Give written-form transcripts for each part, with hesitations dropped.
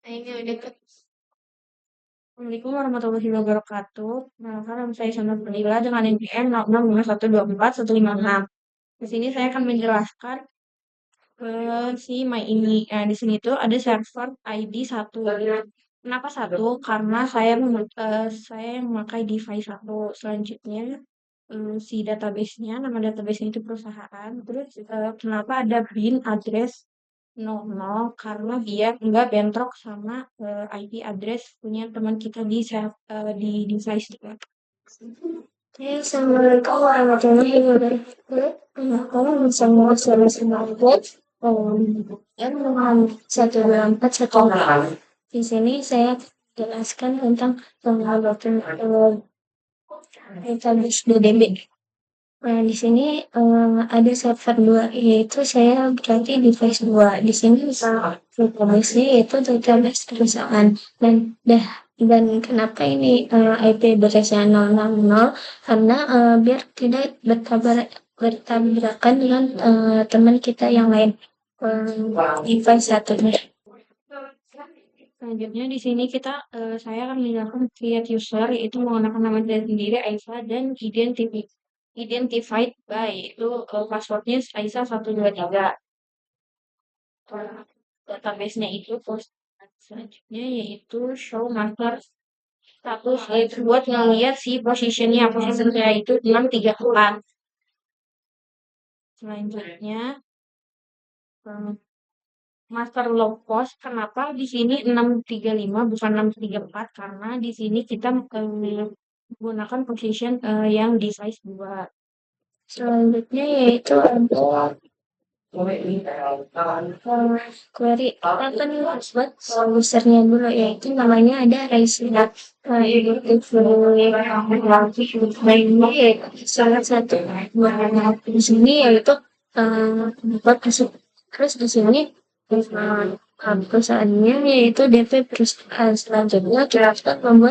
Ini udah ke Assalamualaikum warahmatullahi wabarakatuh. Nah, nama saya Sandra Pernila dengan NPM 065124 156. Di sini saya akan menjelaskan si My ini. Nah, di sini tuh ada server ID 1. Kenapa satu? Karena saya memakai device satu. Selanjutnya si database-nya, nama database-nya itu perusahaan. Terus kenapa ada bin address 00? Karena dia nggak bentrok sama IP address punya teman kita di device juga. Oke, Assalamualaikum warahmatullahi wabarakatuh. Kamu bisa menguasai semua dengan 124 1. Di sini saya jelaskan tentang pengalaman database DDB. Nah, di sini ada server 2, yaitu saya berarti device 2. Di sini database yaitu database perusahaan. Dan kenapa ini IP berasnya 060? Karena biar tidak bertabrakan dengan teman kita yang lain. Device satunya. Selanjutnya di sini saya akan menjelaskan create user, yaitu menggunakan nama sendiri Aisyah dan identified by, itu passwordnya Aisyah 123. Database-nya itu selanjutnya yaitu show master status, yaitu buat ngeliat si position saya itu 634. Selanjutnya master log post. Kenapa di sini 635 bukan 634? Karena di sini kita menggunakan position yang device 2. Selanjutnya yaitu ada query. Kita akan buat usernya dulu, yaitu namanya ada Raisina. Ini salah satu di sini yaitu buat masuk. Terus di sini perusahaannya yaitu DP perusahaan. Selanjutnya kita akan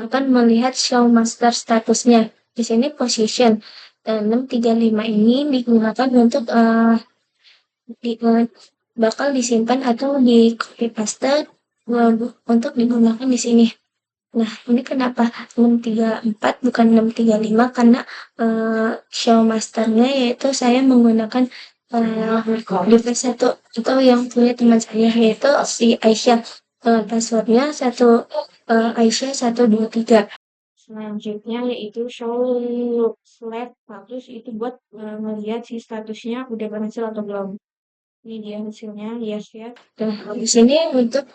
akan melihat show master statusnya. Di sini position 635 ini digunakan untuk bakal disimpan atau di copy paste untuk digunakan di sini. Nah, ini kenapa 634 bukan 635? Karena show masternya yaitu saya menggunakan device satu atau yang punya teman saya, yaitu si Aisyah. Passwordnya Aisyah 123. Selanjutnya yaitu show select status, itu buat melihat si statusnya udah berhasil atau belum. Ini dia hasilnya, yes ya. Nah, di sini untuk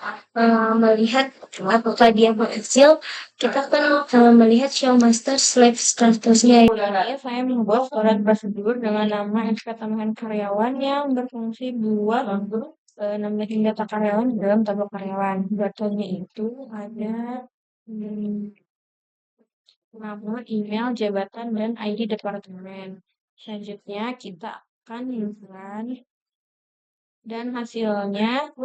melihat apakah dia berhasil, kita akan melihat show master slave statusnya. Ya, saya membuat surat prosedur dengan nama SK tambahan karyawan yang berfungsi buat nambahin data karyawan di dalam tabel karyawan. Datanya itu ada nama, email, jabatan, dan ID departemen. Selanjutnya kita akan run dan hasilnya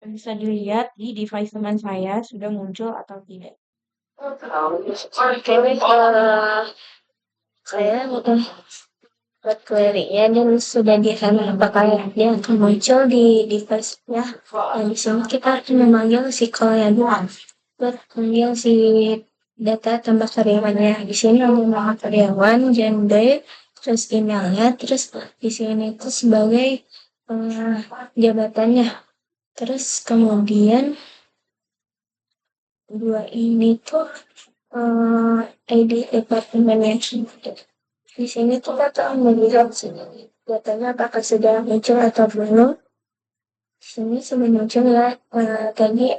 bisa dilihat di device teman saya sudah muncul atau tidak. Oke, saya udah buat query-nya dan sudah di-run apakah dia akan muncul di device-nya. Nah, di sini kita akan memanggil si call-nya dulu buat panggil si data tambah karyawannya. Di sini ada nama karyawan, gender, terus emailnya, terus di sini itu sebagai jabatannya. Terus kemudian dua ini tuh ID departemennya. Di sini tuh kita melihat datanya apakah sudah muncul atau belum. Di sini sudah muncul ya, tadi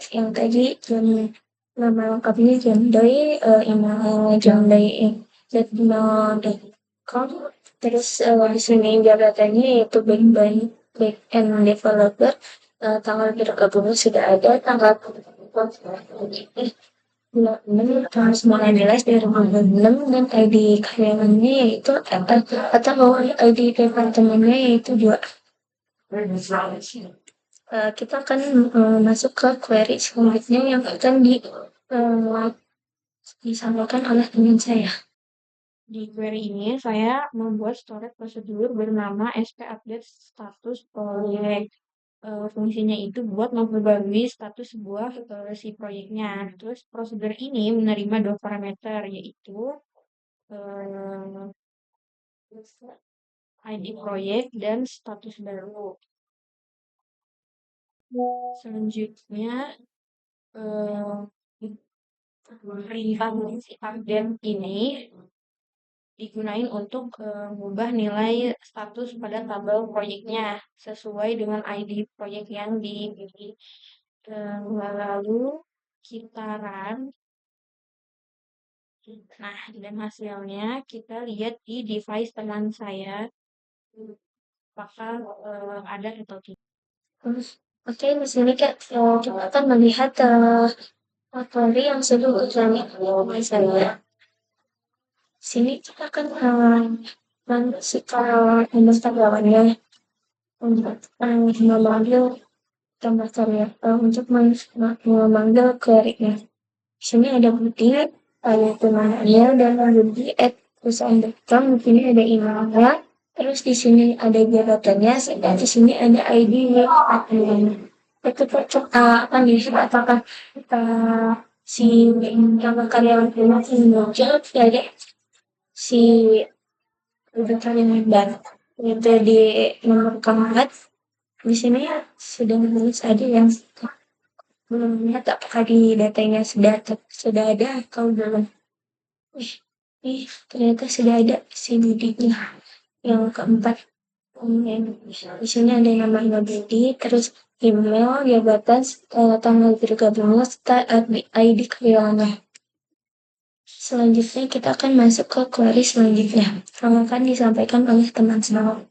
nama lengkapnya Jamdai, email jamdai@gmail.com. Terus di sini jabatannya yaitu back end developer. Tanggal bergabungnya sudah ada, tanggal bulan 6 tahun 2006, dan ID karyawannya yaitu atau ID departemennya yaitu 2. Kita akan masuk ke query selanjutnya yang akan disampaikan oleh teman saya. Di query ini saya membuat storage prosedur bernama SP update status proyek. fungsinya itu buat memperbarui status sebuah si proyeknya. Terus prosedur ini menerima dua parameter yaitu eh, ID proyek dan status baru. Selanjutnya eh, perintah si update ini digunain untuk mengubah nilai status pada tabel proyeknya sesuai dengan ID proyek yang dipilih. Lalu kita run. Nah, dan hasilnya kita lihat di device teman saya apakah ada atau tidak. Terus, oke, di sini kita akan melihat materi yang sudah dijalani oleh saya. Di sini kita akan kalau Instagramnya untuk memanggil tambah karya untuk memanggil query-nya. Di sini ada bukti, ada tunanya dan bukti at perusahaan.com. Di sini ada emailnya. Terus di sini ada jabatannya, dan di sini ada ID admin. Itu cocok apa nih? Apakah si nama karyawan ini muncul dari si rujukan yang baru itu di nomor keempat. Di sini sudah menulis ada yang belum lihat apakah di datanya sudah ada atau belum. Ih, ternyata sudah ada si Budinya yang keempat. Di sini ada namanya Budi, terus email, jabatan, tanggal bergabungnya, serta ID karyawannya. Selanjutnya kita akan masuk ke query selanjutnya yang akan disampaikan oleh teman saya.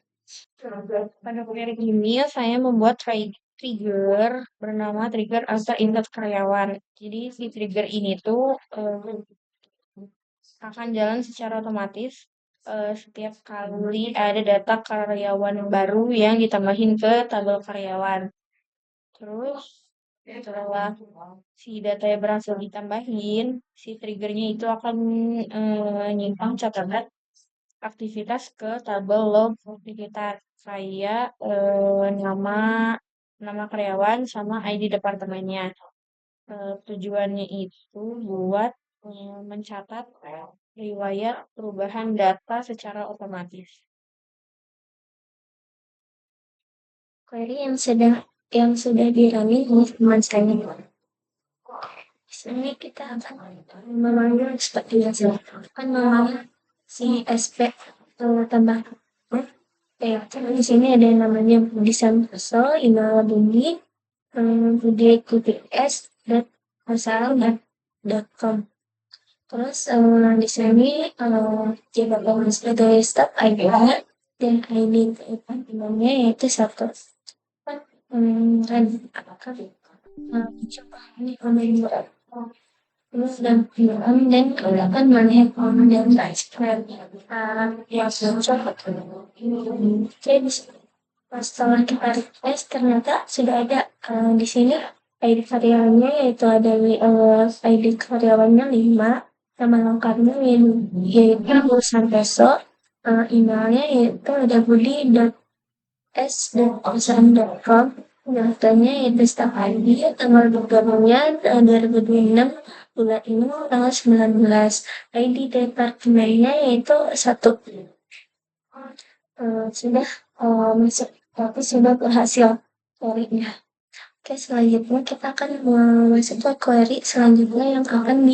Pada query ini saya membuat trigger bernama trigger after insert karyawan. Jadi si trigger ini tuh akan jalan secara otomatis setiap kali ada data karyawan baru yang ditambahin ke tabel karyawan. Terus setelah si datanya berhasil ditambahin, si triggernya itu akan nyimpan catatan aktivitas ke tabel log aktivitas kayak nama karyawan sama ID departemennya. Tujuannya itu buat mencatat riwayat perubahan data secara otomatis. Query yang sudah dirami oleh teman saya. Di sini kita akan memanggil seperti biasa. Akan memanggil si SP tambah. Di sini ada yang namanya Budi Santoso, email Budi, Budi QPS, .com. Terus di sini jabatan sebagai staff ID dan ID teman-temannya yaitu satu. Dan apakah coba ini online terus dan dan kelihatan mana dan yang cocok. Jadi setelah kita request ternyata sudah ada di sini ID karyawannya yaitu ada ID karyawannya 5, nama lengkapnya yaitu Bursan Peso, emailnya yaitu ada budi.s.perusahaan.com, datanya yaitu staff ID, tanggal bergabungnya 2026 bulan ini tanggal 19, ID departemennya yaitu 1. Sudah masuk tapi sudah berhasil query-nya. Oke, selanjutnya kita akan masuk ke query selanjutnya yang akan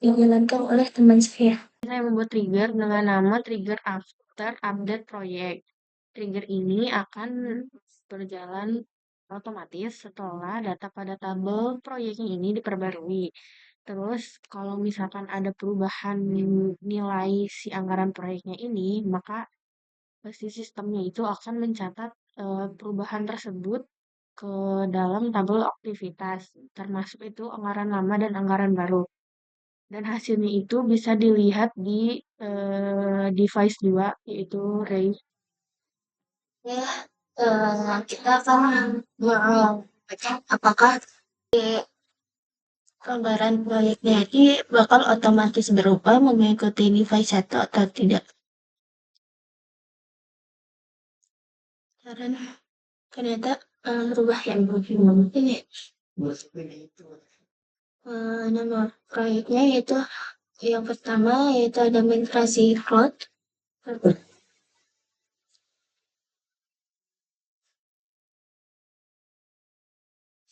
dijalankan oleh teman saya. Saya membuat trigger dengan nama trigger after update project. Trigger ini akan berjalan otomatis setelah data pada tabel proyeknya ini diperbarui. Terus kalau misalkan ada perubahan nilai si anggaran proyeknya ini, maka si sistemnya itu akan mencatat perubahan tersebut ke dalam tabel aktivitas, termasuk itu anggaran lama dan anggaran baru. Dan hasilnya itu bisa dilihat di device 2, yaitu Ray. Ya, kita akan mengecek apakah anggaran proyeknya ini bakal otomatis berubah mengikuti device 1 atau tidak. Karena ternyata berubah ya. Ini nama proyeknya yaitu yang pertama yaitu ada migrasi cloud.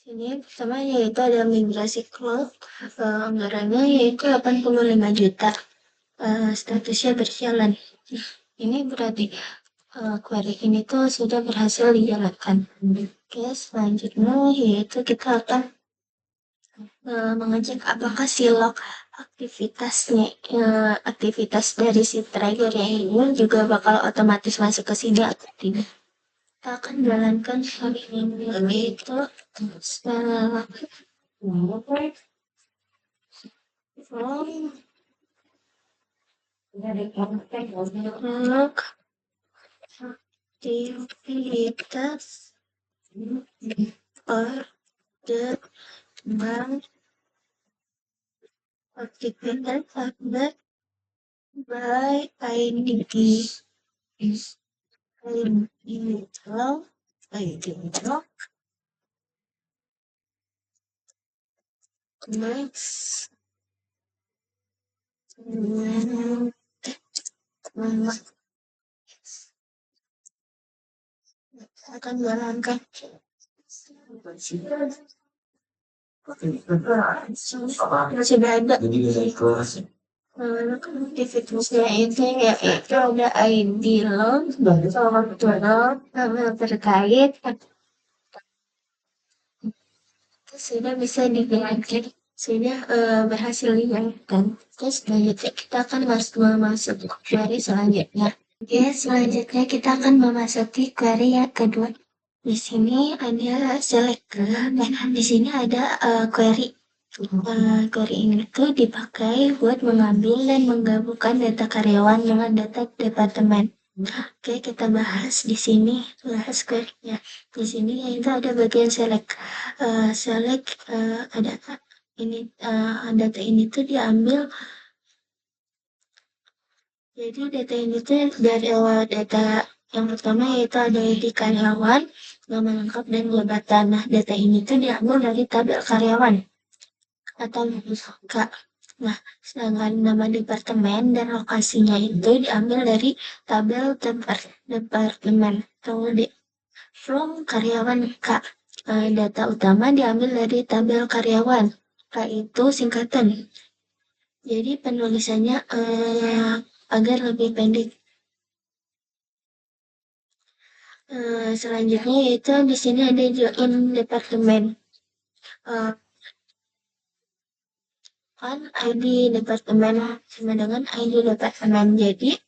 Sini pertama yaitu ada migrasi cloud, anggarannya yaitu 85 juta, statusnya berjalan. Ini berarti query ini tuh sudah berhasil dijalankan. Oke, selanjutnya yaitu kita akan mengecek apakah si log aktivitasnya, aktivitas dari si trigger yang ini juga bakal otomatis masuk ke sini atau tidak. Kita akan jalankan hal ini yaitu log aktivitas order bank aktivitas order by ID log next akan jalankan sudah ada aktivitasnya itu yaitu ada ID log, waktu log, nama terkait, itu sudah bisa dijalankan, sudah berhasil dijalankan. Terus selanjutnya kita akan masuk ke query selanjutnya. Oke, selanjutnya kita akan memasuki query yang kedua. Di sini ada select. Nah, di sini ada query. Query ini tuh dipakai buat mengambil dan menggabungkan data karyawan dengan data departemen. Oke, kita bahas di sini, bahas query-nya. Di sini yaitu ada bagian select. Select ada ini data ini tuh diambil. Jadi data ini tuh dari data yang pertama yaitu ada ID karyawan, nama lengkap dan jabatan. Nah, data ini tuh diambil dari tabel karyawan atau K. Nah, sedangkan nama departemen dan lokasinya itu diambil dari tabel departemen atau from karyawan K. Data utama diambil dari tabel karyawan. K itu singkatan. Jadi penulisannya agar lebih pendek. Selanjutnya yaitu di sini ada join departemen. Kan ID departemen sama dengan ID departemen. Jadi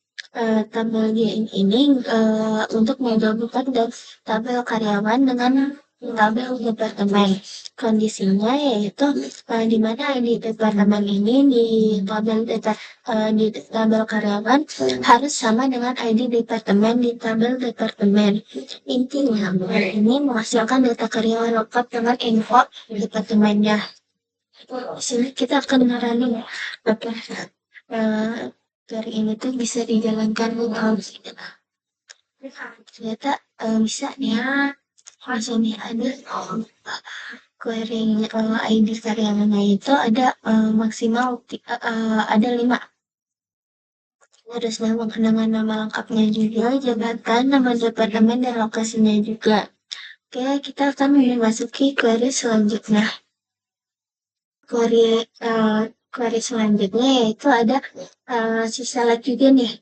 tabel GIN ini untuk menggabungkan tabel karyawan dengan tabel departemen. Kondisinya yaitu di mana ID departemen ini di tabel karyawan harus sama dengan ID departemen di tabel departemen. Intinya ini menghasilkan data karyawan lengkap dengan info departemennya. Di sini kita akan mengenali dari ini tuh bisa dijalankan ternyata bisa ya. Langsung nih ada query ID karyawannya itu ada maksimal ada 5. Harus dengan nama lengkapnya juga, jabatan, nama departemen, dan lokasinya juga. Oke, kita akan memasuki query selanjutnya. Query selanjutnya yaitu ada si select juga nih.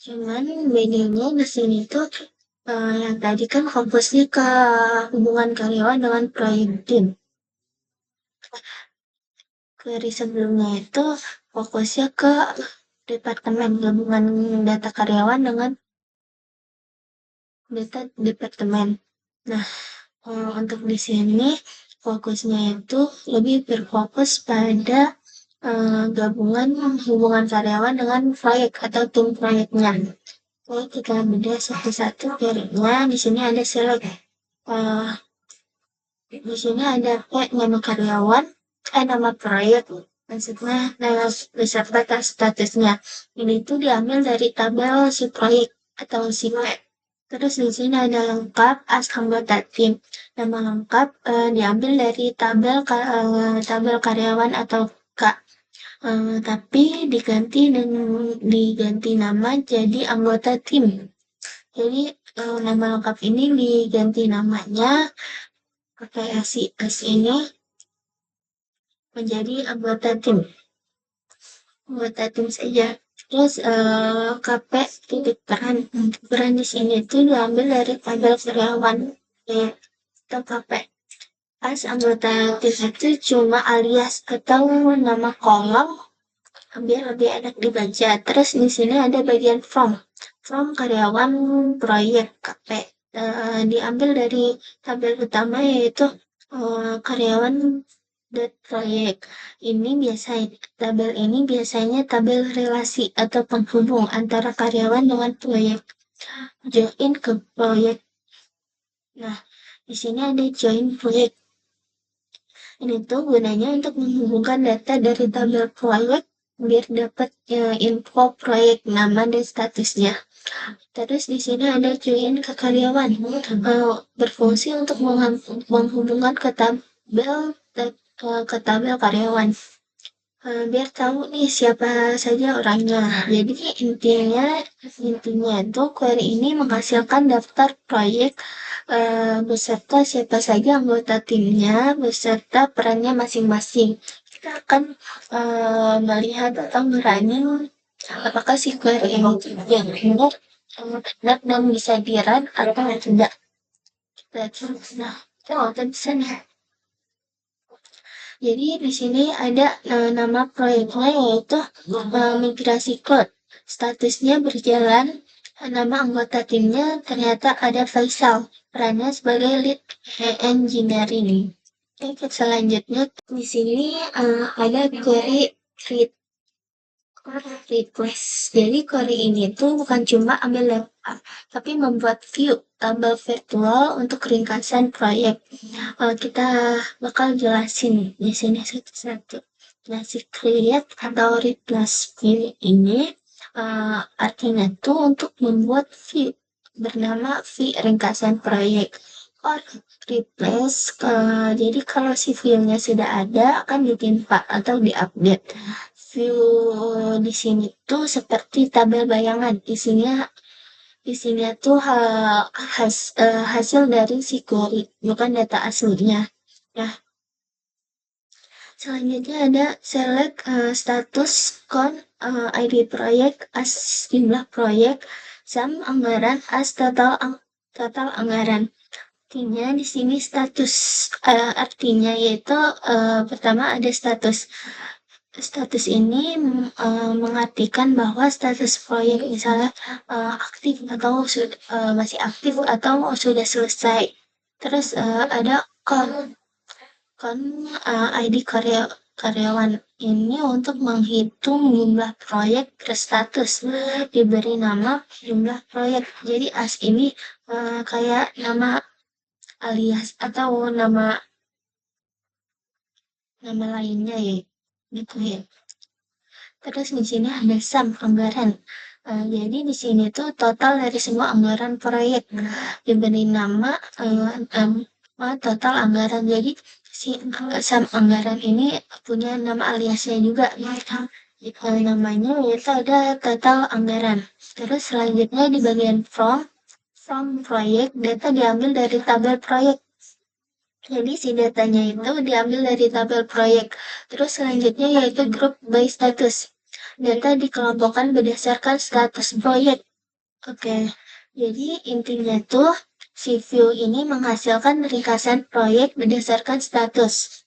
Cuman bedanya di sini tuh yang tadi kan fokusnya ke hubungan karyawan dengan proyek tim. Query sebelumnya itu fokusnya ke departemen, gabungan data karyawan dengan data departemen. Nah, untuk di sini fokusnya itu lebih berfokus pada gabungan hubungan karyawan dengan proyek atau tim proyeknya. Oke, kita bedah satu-satu query-nya. Di sini ada select. Di sini ada nama karyawan, nama proyek. Maksudnya beserta statusnya. Ini tuh diambil dari tabel si proyek atau si P. Terus di sini ada lengkap as anggota tim. Nama lengkap diambil dari tabel karyawan atau K. Tapi diganti nama jadi anggota tim. Jadi nama lengkap ini diganti namanya pakai as ini menjadi anggota tim saja. Terus KP titik peran. Peran di sini itu diambil dari tabel karyawan ya, atau KP. As anggota tim itu cuma alias atau nama kolom biar lebih enak dibaca. Terus di sini ada bagian from karyawan proyek KP. Diambil dari tabel utama yaitu karyawan proyek. Tabel ini biasanya tabel relasi atau penghubung antara karyawan dengan proyek. Join ke proyek. Nah, di sini ada join proyek. Ini tuh gunanya untuk menghubungkan data dari tabel proyek biar dapat info proyek, nama dan statusnya. Terus di sini ada join ke karyawan, berfungsi untuk menghubungkan ke tabel karyawan. Biar tahu nih siapa saja orangnya. Jadi intinya itu query ini menghasilkan daftar proyek beserta siapa saja anggota timnya beserta perannya masing-masing. Kita akan melihat atau merunning apakah si query ini yang benar dan bisa di-run atau tidak. Nah, kita nonton di sana. Jadi di sini ada nama proyeknya yaitu migrasi cloud. Statusnya berjalan. Nama anggota timnya ternyata ada Faisal. Perannya sebagai lead engineering. Oke, selanjutnya di sini ada query request. Jadi query ini tuh bukan cuma ambil lempar, tapi membuat view tabel virtual untuk ringkasan proyek. Kita bakal jelasin di sini satu-satu. Nah, si create atau replace view ini artinya tuh untuk membuat view bernama view ringkasan proyek or replace. Jadi kalau si view-nya sudah ada akan ditimpa atau diupdate. View di sini tuh seperti tabel bayangan. Isinya tuh hasil dari si query, bukan data aslinya. Nah, selanjutnya ada select status count ID proyek as jumlah proyek, sum anggaran as total anggaran. Artinya di sini status artinya yaitu pertama ada status. Status ini mengartikan bahwa status proyek misalnya aktif atau masih aktif atau sudah selesai. Terus ada kon ID karyawan ini untuk menghitung jumlah proyek berstatus diberi nama jumlah proyek. Jadi as ini kayak nama alias atau nama lainnya ya, gitu ya. Terus di sini ada sum anggaran. Jadi di sini tuh total dari semua anggaran proyek diberi nama total anggaran. Jadi si sum anggaran ini punya nama aliasnya juga. Namanya yaitu ada total anggaran. Terus selanjutnya di bagian from proyek data diambil dari tabel proyek. Jadi si datanya itu diambil dari tabel proyek. Terus selanjutnya yaitu group by status. Data dikelompokkan berdasarkan status proyek. Oke, jadi intinya tuh si view ini menghasilkan ringkasan proyek berdasarkan status.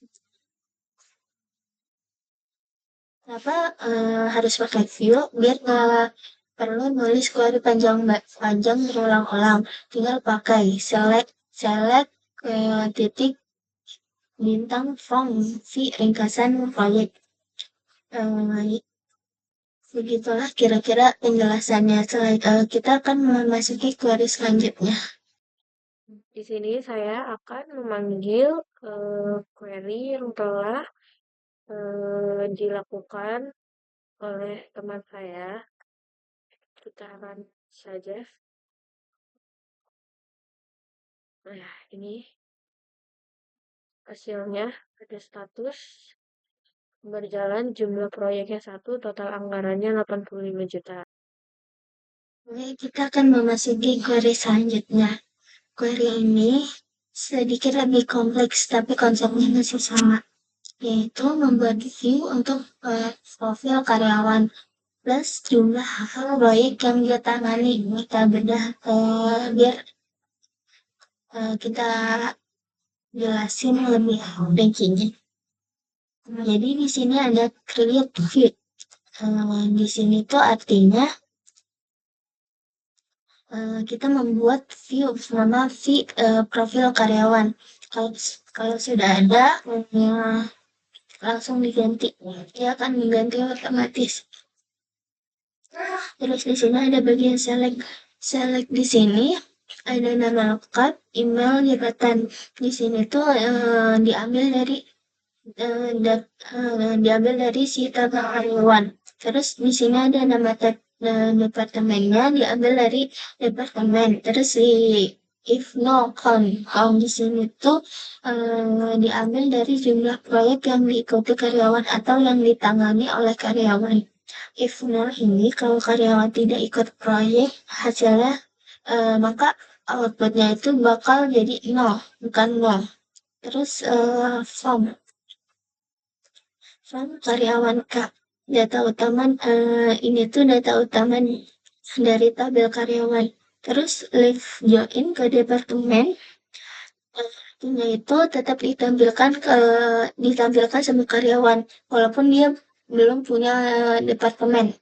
Kenapa harus pakai view? Biar nggak perlu nulis query panjang berulang-ulang. Tinggal pakai select titik bintang from si ringkasan proyek. Begitulah kira-kira penjelasannya. Kita akan memasuki query selanjutnya. Di sini saya akan memanggil query yang telah dilakukan oleh teman saya. Kita akan saja. Nah, ini hasilnya ada status berjalan, jumlah proyeknya 1, total anggarannya 85 juta. Oke, kita akan memasuki query selanjutnya. Query ini sedikit lebih kompleks, tapi konsepnya masih sama, yaitu membuat view untuk profil karyawan plus jumlah proyek yang dia tangani. Kita bedah biar kita jelasin lebih rincinya. Jadi di sini ada create view. Di sini tuh artinya kita membuat view nama profil karyawan. Kalau sudah ada, langsung diganti. Dia akan mengganti otomatis. Terus di sini ada bagian select. Select di sini ada nama lengkap, email, jabatan. Di sini tuh diambil dari si tabel karyawan. Terus di sini ada nama departemennya diambil dari departemen. Terus si if no count di sini tuh diambil dari jumlah proyek yang diikuti karyawan atau yang ditangani oleh karyawan. If no ini kalau karyawan tidak ikut proyek hasilnya maka outputnya itu bakal jadi nol, bukan nol. Terus form karyawan Kak. Data utama ini tuh data utama dari tabel karyawan. Terus leave join ke departemen. Artinya itu tetap ditampilkan sama karyawan walaupun dia belum punya departemen.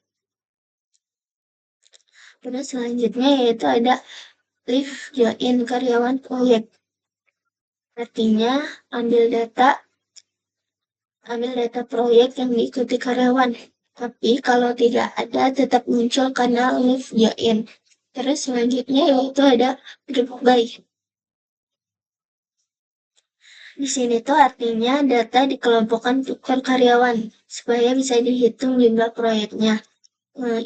Terus selanjutnya yaitu ada leave join karyawan proyek. Artinya ambil data proyek yang diikuti karyawan. Tapi kalau tidak ada tetap muncul karena leave join. Terus selanjutnya yaitu ada group by. Di sini tuh artinya data dikelompokkan per karyawan supaya bisa dihitung jumlah proyeknya.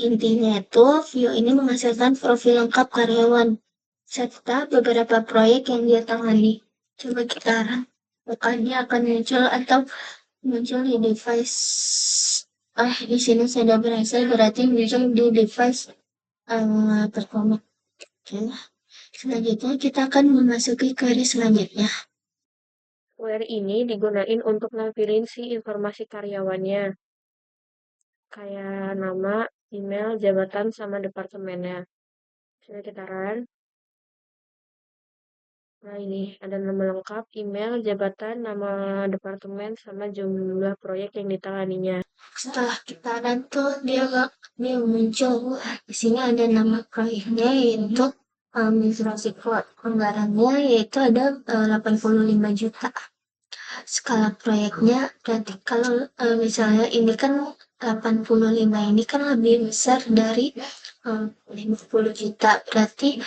Intinya itu view ini menghasilkan profil lengkap karyawan serta beberapa proyek yang dia tangani. Coba kita apakah dia akan muncul atau muncul di device di sini sudah berhasil berarti muncul di device pertama. Oke. Selanjutnya kita akan memasuki query selanjutnya. Query ini digunain untuk nampilin si informasi karyawannya. Kayak nama, email, jabatan, sama departemennya. Sini kita run. Nah ini ada nama lengkap, email, jabatan, nama departemen, sama jumlah proyek yang ditanganinya. Setelah kita run tuh dia muncul. Di sini ada nama proyeknya yaitu migrasi anggarannya yaitu ada 85 juta. Skala proyeknya berarti kalau misalnya ini kan 85 ini kan lebih besar dari 50 juta. Berarti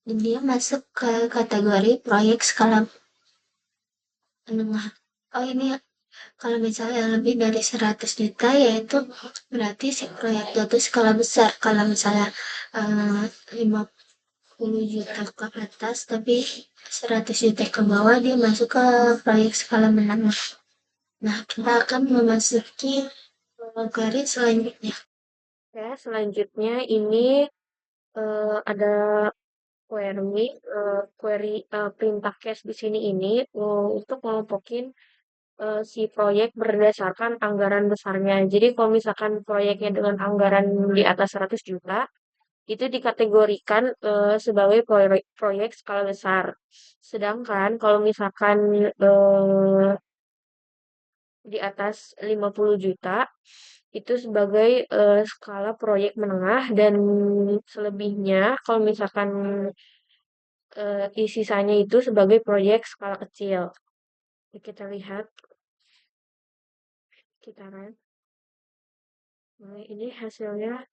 dia masuk ke kategori proyek skala menengah. Oh ini kalau misalnya lebih dari 100 juta yaitu berarti si proyek itu skala besar. Kalau misalnya 50 juta ke atas tapi 100 juta ke bawah dia masuk ke proyek skala menengah. Nah, kita akan memasuki garis selanjutnya. Ya, selanjutnya ini ada query perintah case di sini ini untuk ngelompokin si proyek berdasarkan anggaran besarnya. Jadi kalau misalkan proyeknya dengan anggaran di atas 100 juta, itu dikategorikan sebagai proyek skala besar. Sedangkan kalau misalkan di atas 50 juta, itu sebagai skala proyek menengah dan selebihnya kalau misalkan sisanya itu sebagai proyek skala kecil. Kita lihat, kita run. Nah, ini hasilnya.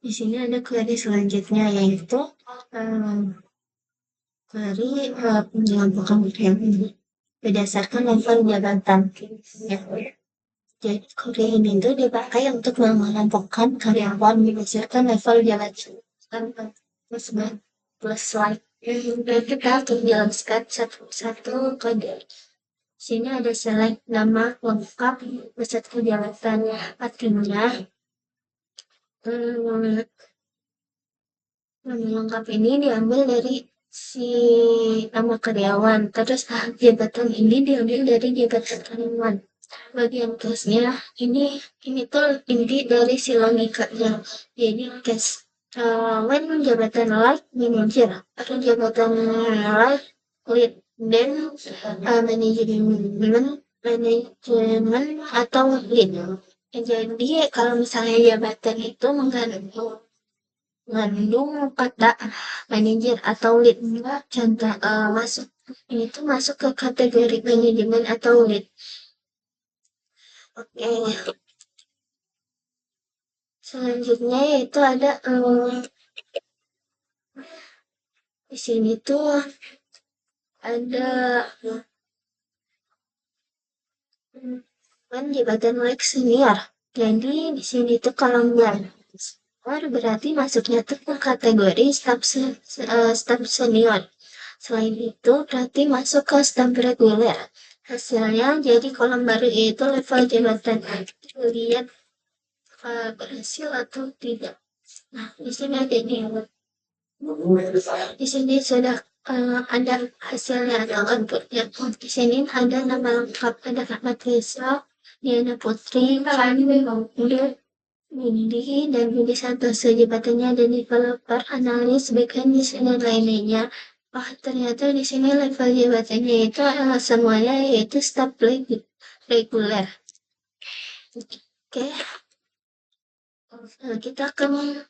Di sini ada query selanjutnya yaitu query pengelompokan ini berdasarkan level jabatan. Ya. Jadi kode ini tuh dipakai untuk mengelompokkan karyawan berdasarkan level jabatan tersebut plus slide. Dan kita akan jelaskan satu-satu kode. Sini ada select nama lengkap beserta jabatannya. Artinya nama lengkap ini diambil dari si nama karyawan. Terus jabatan ini diambil dari jabatan karyawan. Bagian case-nya ini tuh inti dari si logikanya. Jadi case when jabatan like manager atau jabatan like lead, then manajemen atau lead. Jadi kalau misalnya jabatan itu mengandung kata manajer atau lead, contoh masuk ini tuh masuk ke kategori manajemen atau lead. Oke, selanjutnya yaitu ada di sini tuh ada kan jabatan like senior. Jadi di sini tuh kalau nggak senior berarti masuknya tuh ke kategori staff senior. Selain itu berarti masuk ke staff reguler. Hasilnya jadi kolom baru itu level jabatan. Lihat berhasil atau tidak. Nah, di sini ada nih. Di sini sudah ada hasilnya atau outputnya. Di sini ada nama lengkap, ada Rahmat Rizal, Diana Putri, Fani, Windy, dan Budi Santoso. Jabatannya ada developer, analis, backend, design, dan lain-lainnya. Oh, ternyata di sini level jabatannya itu semuanya yaitu staff reguler. Oke, kita akan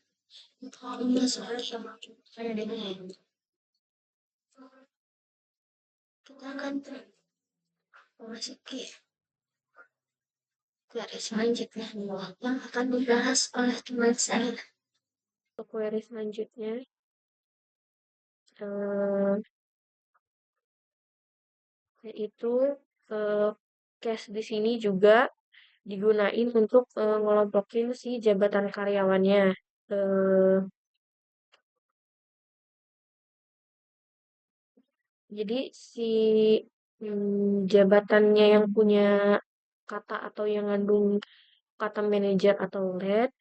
masuk kita akan memasuki query selanjutnya yang akan dibahas oleh teman saya. Query selanjutnya yaitu case di sini juga digunain untuk ngelompokin si jabatan karyawannya. Jadi si jabatannya yang punya kata atau yang ngandung kata manajer atau lead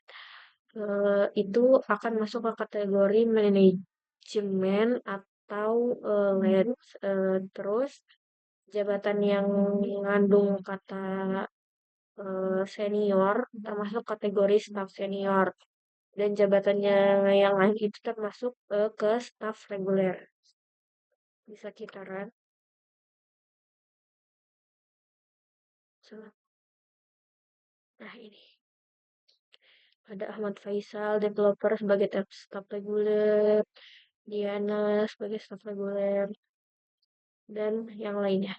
itu akan masuk ke kategori manajemen atau lead. Terus jabatan yang mengandung kata senior termasuk kategori staff senior dan jabatannya yang lain itu termasuk ke staff reguler. Bisa kita run. Nah ini ada Ahmad Faisal developer sebagai staff reguler, Diana sebagai staff reguler, dan yang lainnya.